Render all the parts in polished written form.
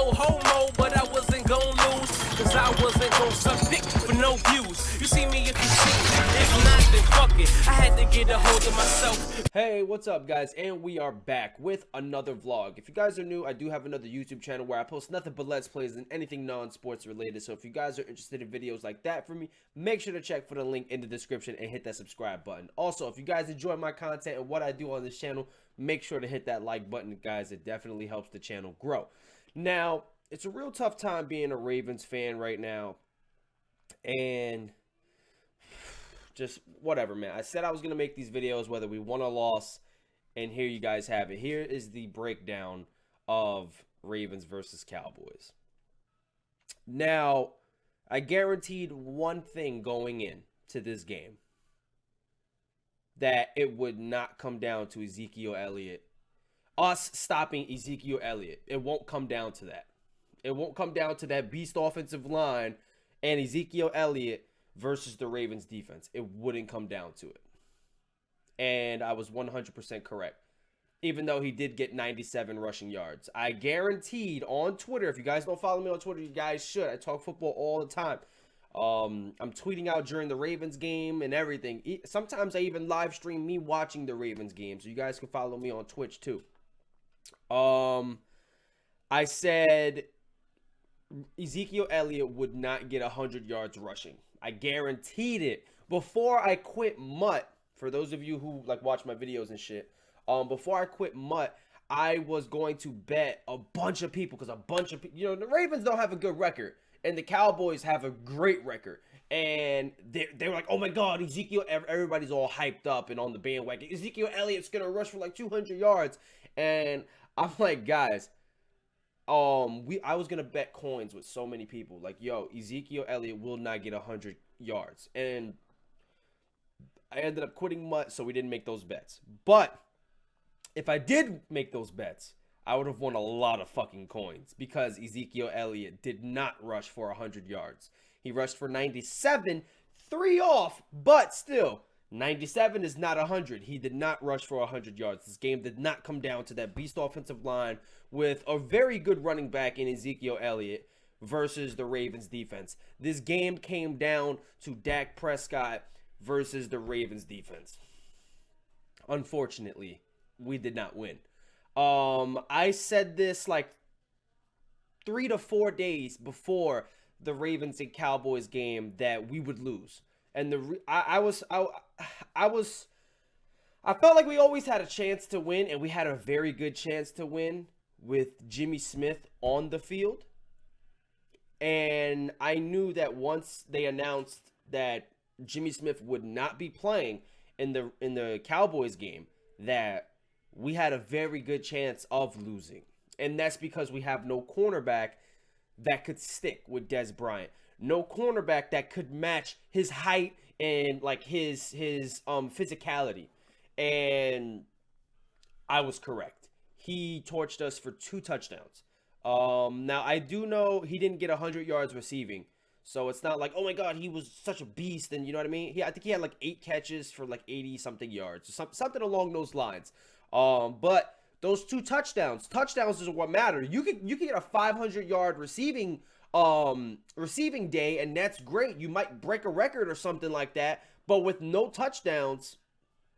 no homo, but I wasn't gon' lose, cause I wasn't gon' suck dick for no views. You see me if you see me, if not, then fuck it. I had to get a hold of myself. Hey, what's up guys, and we are back with another vlog. If you guys are new, I do have another YouTube channel where I post nothing but let's plays and anything non-sports related. So if you guys are interested in videos like that from me, make sure to check for the link in the description and hit that subscribe button. Also, if you guys enjoy my content and what I do on this channel, make sure to hit that like button, guys. It definitely helps the channel grow. Now, it's a real tough time being a Ravens fan right now, and just whatever, man. I said I was gonna make these videos whether we won or lost, and here you guys have it. Here is the breakdown of Ravens versus Cowboys. Now, I guaranteed one thing going in to this game, that it would not come down to Ezekiel Elliott, us stopping Ezekiel Elliott. It won't come down to that. It won't come down to that beast offensive line and Ezekiel Elliott versus the Ravens defense. It wouldn't come down to it. And I was 100% correct. Even though he did get 97 rushing yards. I guaranteed on Twitter, if you guys don't follow me on Twitter, you guys should. I talk football all the time. I'm tweeting out during the Ravens game and everything. Sometimes I even live stream me watching the Ravens game, so you guys can follow me on Twitch too. I said Ezekiel Elliott would not get 100 yards rushing. I guaranteed it before I quit Mutt. For those of you who like watch my videos and shit, before I quit Mutt, I was going to bet a bunch of people, because a bunch of people, you know, the Ravens don't have a good record and the Cowboys have a great record, and they were like, oh my god, Ezekiel, everybody's all hyped up and on the bandwagon, Ezekiel Elliott's gonna rush for like 200 yards, and I'm like, guys, I was gonna bet coins with so many people, like, yo, Ezekiel Elliott will not get 100 yards, and I ended up quitting Mutt, so we didn't make those bets. But if I did make those bets, I would have won a lot of fucking coins, because Ezekiel Elliott did not rush for 100 yards. He rushed for 97, 3 off, but still, 97 is not 100. He did not rush for 100 yards. This game did not come down to that beast offensive line with a very good running back in Ezekiel Elliott versus the Ravens defense. This game came down to Dak Prescott versus the Ravens defense. Unfortunately, we did not win. I said this like 3 to 4 days before the Ravens and Cowboys game that we would lose. And I felt like we always had a chance to win, and we had a very good chance to win with Jimmy Smith on the field. And I knew that once they announced that Jimmy Smith would not be playing in the Cowboys game, that we had a very good chance of losing. And that's because we have no cornerback that could stick with Dez Bryant. No cornerback that could match his height and like his physicality. And I was correct. He torched us for 2 touchdowns. Now I do know he didn't get 100 yards receiving. So it's not like, oh my god, he was such a beast, and you know what I mean? I think he had like 8 catches for like 80 something yards, something along those lines. But those 2 touchdowns is what matter. You can get a 500-yard receiving day, and that's great. You might break a record or something like that, but with no touchdowns,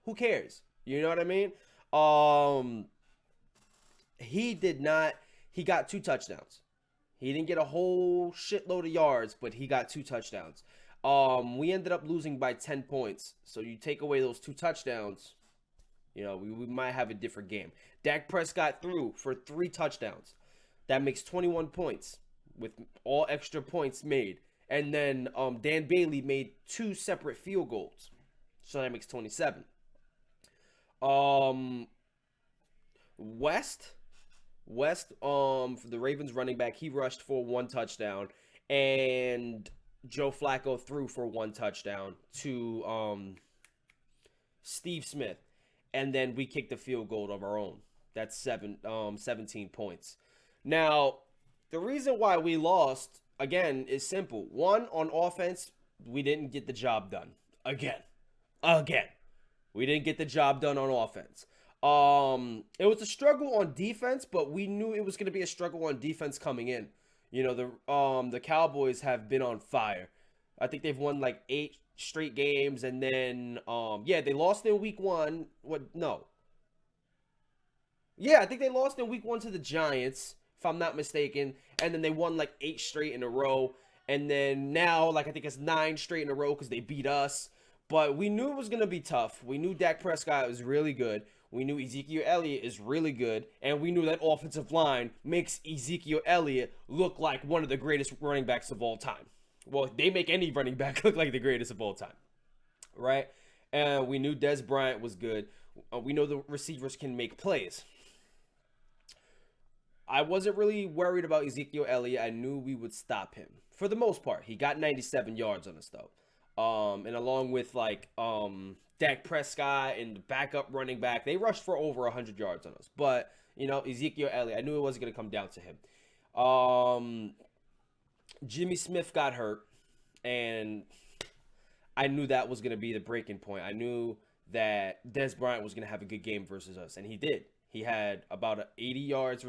who cares? You know what I mean? He did not. He got 2 touchdowns. He didn't get a whole shitload of yards, but he got 2 touchdowns. We ended up losing by 10 points. So you take away those 2 touchdowns, you know, we might have a different game. Dak Prescott threw for 3 touchdowns. That makes 21 points with all extra points made. And then Dan Bailey made 2 separate field goals. So that makes 27. West, for the Ravens running back, he rushed for 1 touchdown, and Joe Flacco threw for 1 touchdown to Steve Smith, and then we kicked the field goal of our own. That's 17 points. Now, the reason why we lost, again, is simple. 1, on offense, we didn't get the job done. Again. We didn't get the job done on offense. It was a struggle on defense, but we knew it was going to be a struggle on defense coming in. You know, the Cowboys have been on fire. I think they've won like 8 straight games, and then yeah, they lost in week 1. What? No. Yeah, I think they lost in week 1 to the Giants, if I'm not mistaken, and then they won like 8 straight in a row, and then now like I think it's 9 straight in a row because they beat us. But we knew it was gonna be tough. We knew Dak Prescott was really good. We knew Ezekiel Elliott is really good, and we knew that offensive line makes Ezekiel Elliott look like one of the greatest running backs of all time. Well, they make any running back look like the greatest of all time, right? And we knew Dez Bryant was good. We know the receivers can make plays. I wasn't really worried about Ezekiel Elliott. I knew we would stop him for the most part. He got 97 yards on us though. And along with like Dak Prescott and the backup running back, they rushed for over 100 yards on us. But you know, Ezekiel Elliott, I knew it wasn't going to come down to him. Jimmy Smith got hurt, and I knew that was going to be the breaking point. I knew that Dez Bryant was going to have a good game versus us, and he did. He had about 80 yards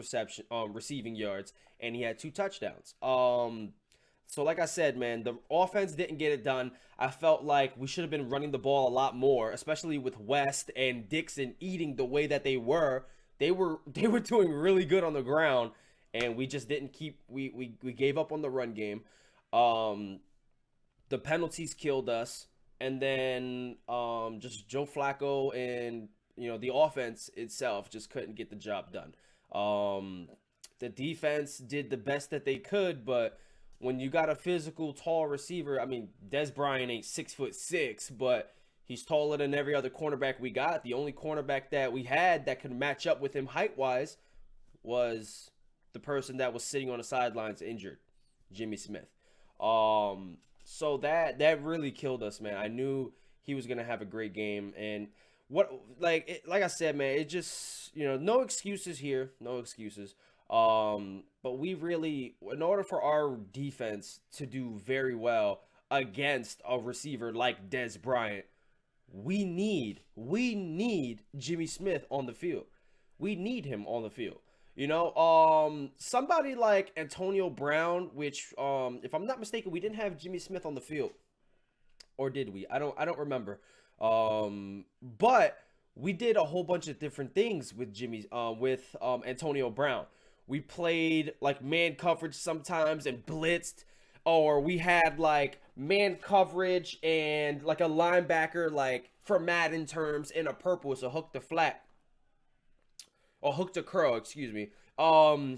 receiving yards, and he had 2 touchdowns. So like I said, man, the offense didn't get it done. I felt like we should have been running the ball a lot more, especially with West and Dixon eating the way that they were. They were doing really good on the ground, and we just didn't keep. We gave up on the run game. The penalties killed us, and then just Joe Flacco and the offense itself just couldn't get the job done. The defense did the best that they could, but when you got a physical, tall receiver, I mean, Dez Bryant ain't 6'6", but he's taller than every other cornerback we got. The only cornerback that we had that could match up with him height-wise was the person that was sitting on the sidelines injured, Jimmy Smith. So that really killed us, man. I knew he was gonna have a great game, and like I said, man, it just no excuses here, no excuses. But we really, in order for our defense to do very well against a receiver like Dez Bryant, we need Jimmy Smith on the field. We need him on the field. Somebody like Antonio Brown, which if I'm not mistaken, we didn't have Jimmy Smith on the field, or did we? I don't remember. But we did a whole bunch of different things with Antonio Brown. We played like man coverage sometimes and blitzed, or we had like man coverage and like a linebacker, like for Madden terms, in a purple, so hook to flat or hook to curl, excuse me.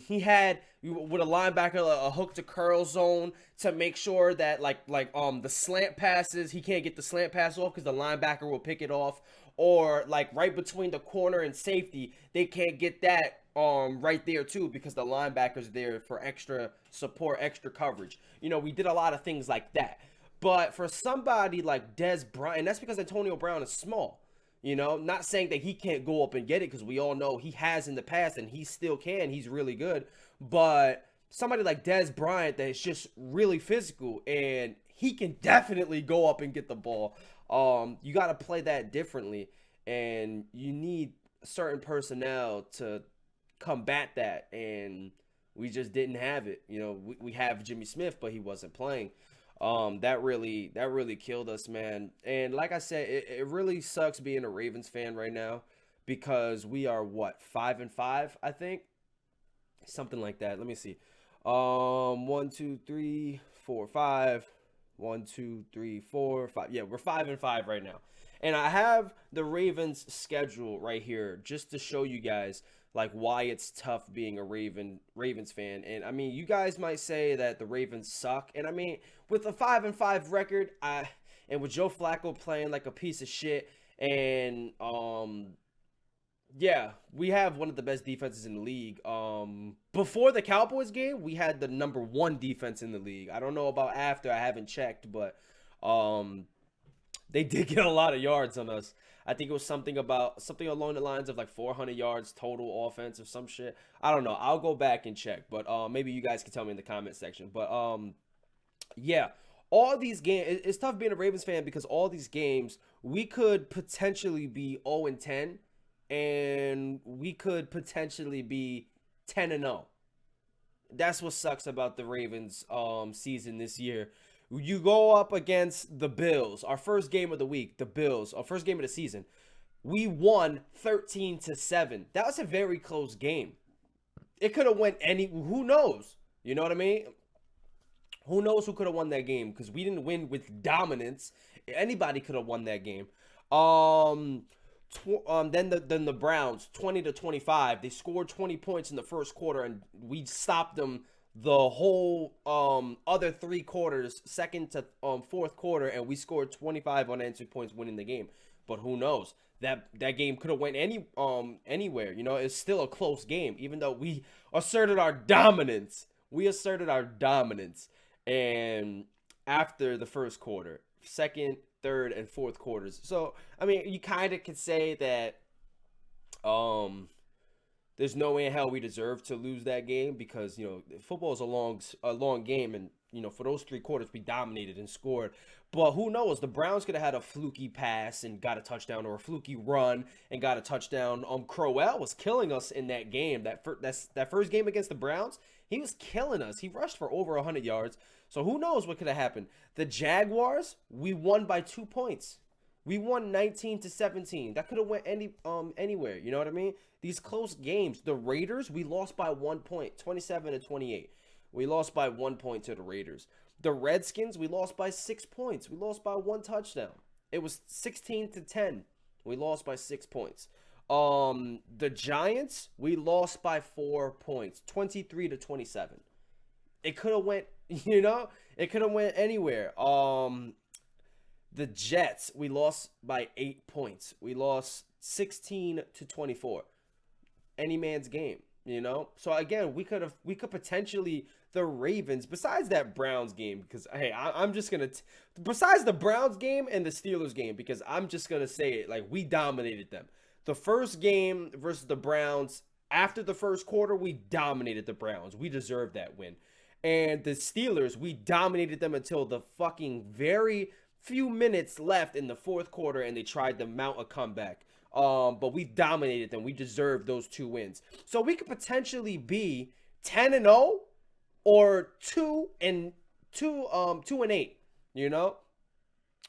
He had with a linebacker a hook to curl zone to make sure that like the slant passes, he can't get the slant pass off because the linebacker will pick it off, or like right between the corner and safety, they can't get that right there too because the linebacker's there for extra support, extra coverage. We did a lot of things like that. But for somebody like Dez Bryant, that's because Antonio Brown is small. Not saying that he can't go up and get it, because we all know he has in the past and he still can. He's really good. But somebody like Dez Bryant that is just really physical, and he can definitely go up and get the ball. You got to play that differently, and you need certain personnel to combat that, and we just didn't have it. We have Jimmy Smith, but he wasn't playing. That really killed us, man. And like I said, it really sucks being a Ravens fan right now, because we are 5-5, I think, something like that. Let me see. 1, 2, 3, 4, 5. 1, 2, 3, 4, 5. Yeah, we're 5-5 right now. And I have the Ravens schedule right here just to show you guys like why it's tough being a Ravens fan. And I mean, you guys might say that the Ravens suck. And I mean, with a 5-5 record, and with Joe Flacco playing like a piece of shit, and yeah, we have one of the best defenses in the league. Before the Cowboys game, we had the number 1 defense in the league. I don't know about after, I haven't checked, but they did get a lot of yards on us. I think it was something along the lines of like 400 yards total offense or some shit. I don't know. I'll go back and check, but maybe you guys can tell me in the comment section. But yeah, all these games, it's tough being a Ravens fan, because all these games we could potentially be 0-10, and we could potentially be 10-0. That's what sucks about the Ravens season this year. You go up against the Bills, our first game of the week, the Bills, our first game of the season. We won 13-7. That was a very close game. It could have went who knows? You know what I mean? Who knows who could have won that game, because we didn't win with dominance. Anybody could have won that game. Then the Browns 20-25. They scored 20 points in the first quarter, and we stopped them the whole other 3 quarters, second to fourth quarter, and we scored 25 unanswered points, winning the game. But who knows? That game could have went anywhere. You know, it's still a close game, even though we asserted our dominance. And after the first quarter, second, third, and fourth quarters. So, I mean, you kind of could say that there's no way in hell we deserve to lose that game, because, you know, football is a long game, and, you know, for those 3 quarters we dominated and scored. But who knows? The Browns could have had a fluky pass and got a touchdown, or a fluky run and got a touchdown. Crowell was killing us in that game. That first game against the Browns, he was killing us. He rushed for over 100 yards. So who knows what could have happened? The Jaguars, we won by 2 points. We won 19-17. That could have went anywhere. You know what I mean? These close games. The Raiders, we lost by 1 point, 27-28. We lost by 1 point to the Raiders. The Redskins, we lost by 6 points. We lost by 1 touchdown. It was 16-10. We lost by 6 points. The Giants, we lost by 4 points, 23-27. It could have went, you know, it could have went anywhere. The Jets, we lost by 8 points. We lost 16-24. Any man's game, you know? So again, we could potentially, the Ravens, besides that Browns game, because hey, I'm just gonna besides the Browns game and the Steelers game, because I'm just gonna say it, like, we dominated them. The first game versus the Browns, after the first quarter, we dominated the Browns. We deserved that win. And the Steelers, we dominated them until the fucking very few minutes left in the fourth quarter, and they tried to mount a comeback. But we dominated them. We deserved those 2 wins. So we could potentially be 10-0 or 2-8, you know?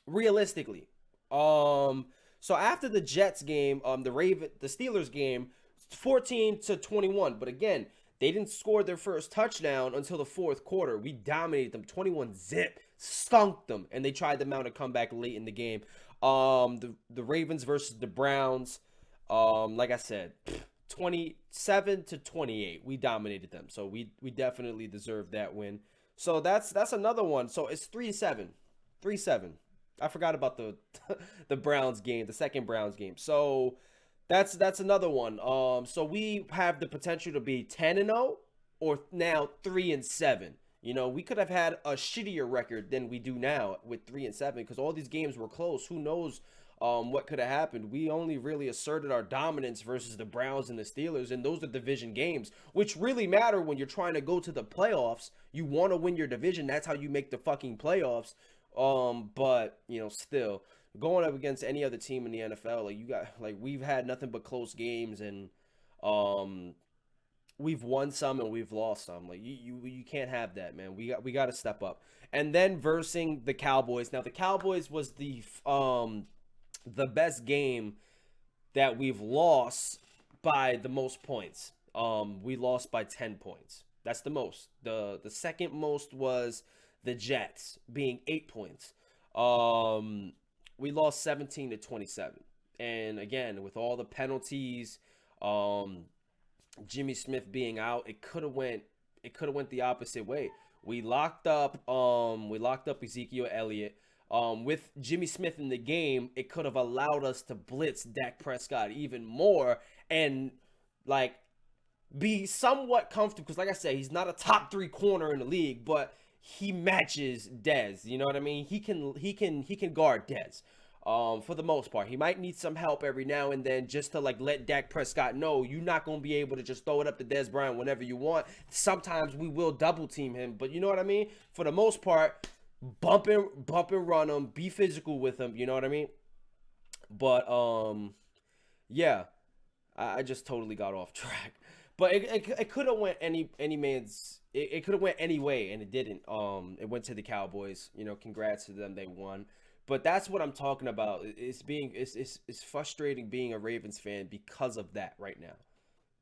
Realistically. So after the Jets game, the Steelers game, 14-21. But again, they didn't score their first touchdown until the fourth quarter. We dominated them 21-zip, skunked them, and they tried to mount a comeback late in the game. The Ravens versus the Browns, like I said, 27-28. We dominated them, so we definitely deserved that win. So that's another one. So it's 3-7. I forgot about the Browns game, the second Browns game. So that's another one. So we have the potential to be 10-0 or now 3-7. You know, we could have had a shittier record than we do now with 3-7, because all these games were close. Who knows what could have happened? We only really asserted our dominance versus the Browns and the Steelers, and those are division games, which really matter when you're trying to go to the playoffs. You want to win your division. That's how you make the fucking playoffs. But, you know, still going up against any other team in the NFL, we've had nothing but close games, and we've won some and we've lost some. Like, you can't have that, man. We got to step up. And then versing the Cowboys. Now, the Cowboys was the best game that we've lost by the most points. We lost by 10 points. That's the most. The second most was the Jets, being 8 points. We lost 17-27. And again, with all the penalties, Jimmy Smith being out, it could have went the opposite way. We locked up Ezekiel Elliott. With Jimmy Smith in the game, it could have allowed us to blitz Dak Prescott even more and like be somewhat comfortable, because like I said, he's not a top 3 corner in the league, but he matches Dez. You know what I mean? He can guard Dez. For the most part, he might need some help every now and then, just to like let Dak Prescott know you're not going to be able to just throw it up to Dez Bryant whenever you want. Sometimes we will double team him, but you know what I mean? For the most part, bump and run him, be physical with him, you know what I mean? But yeah. I just totally got off track. But it could have went it could have went any way, and it didn't. It went to the Cowboys. You know, congrats to them, they won. But that's what I'm talking about. It's frustrating being a Ravens fan because of that right now.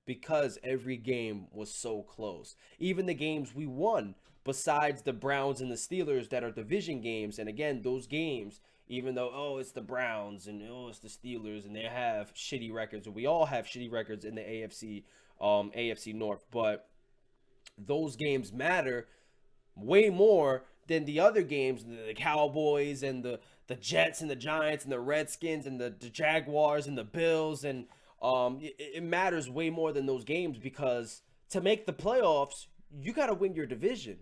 Because every game was so close. Even the games we won, besides the Browns and the Steelers that are division games, and again, those games, even though, oh, it's the Browns and oh, it's the Steelers and they have shitty records, and we all have shitty records in the AFC North, but those games matter way more than the other games, the Cowboys and the Jets and the Giants and the Redskins and the Jaguars and the Bills, and it matters way more than those games, because to make the playoffs, you got to win your division,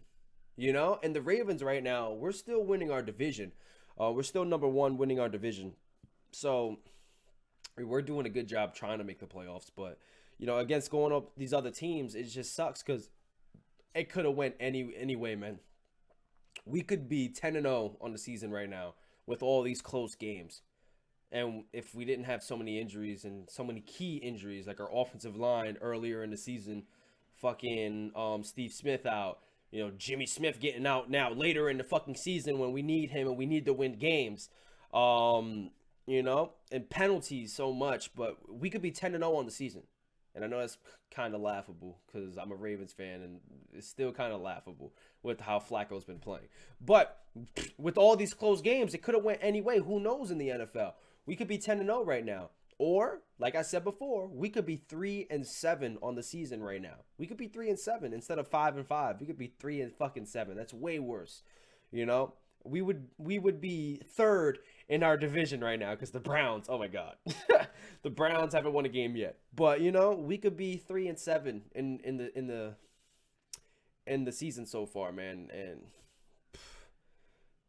you know? And the Ravens right now, we're still winning our division. We're still number one winning our division. So we're doing a good job trying to make the playoffs, but you know, against going up these other teams, it just sucks because it could have went any way, man. We could be 10-0 on the season right now with all these close games. And if we didn't have so many injuries and so many key injuries, like our offensive line earlier in the season, fucking Steve Smith out, you know, Jimmy Smith getting out now later in the fucking season when we need him and we need to win games, you know, and penalties so much, but we could be 10-0 on the season. And I know that's kind of laughable because I'm a Ravens fan, and it's still kind of laughable with how Flacco's been playing. But with all these close games, it could have went any way. Who knows in the NFL? We could be 10-0 right now. Or, like I said before, we could be 3-7 on the season right now. We could be 3-7 instead of 5-5. We could be 3-7. That's way worse. You know, we would be third in our division right now because the Browns. Oh my God, the Browns haven't won a game yet. But you know, we could be 3-7 in the season so far, man. And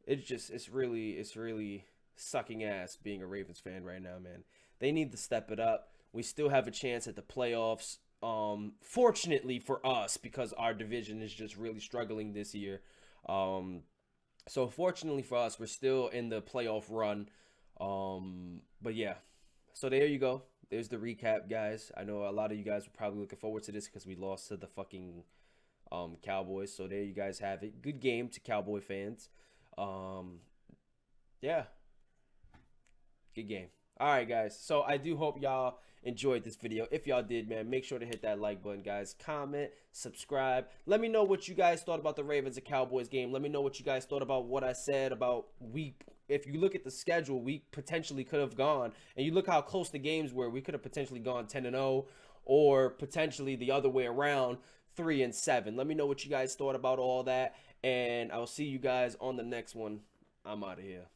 it's really sucking ass being a Ravens fan right now, man. They need to step it up. We still have a chance at the playoffs. Fortunately for us, because our division is just really struggling this year. So fortunately for us, we're still in the playoff run. But yeah, so there you go. There's the recap, guys. I know a lot of you guys were probably looking forward to this because we lost to the fucking Cowboys. So there you guys have it. Good game to Cowboy fans. Yeah, good game. All right, guys. So I do hope y'all enjoyed this video. If y'all did, man, make sure to hit that like button, guys. Comment, subscribe. Let me know what you guys thought about the Ravens and Cowboys game. Let me know what you guys thought about what I said about if you look at the schedule, we potentially could have gone, and you look how close the games were, we could have potentially gone 10-0, or potentially the other way around, 3-7. Let me know what you guys thought about all that, and I'll see you guys on the next one. I'm out of here.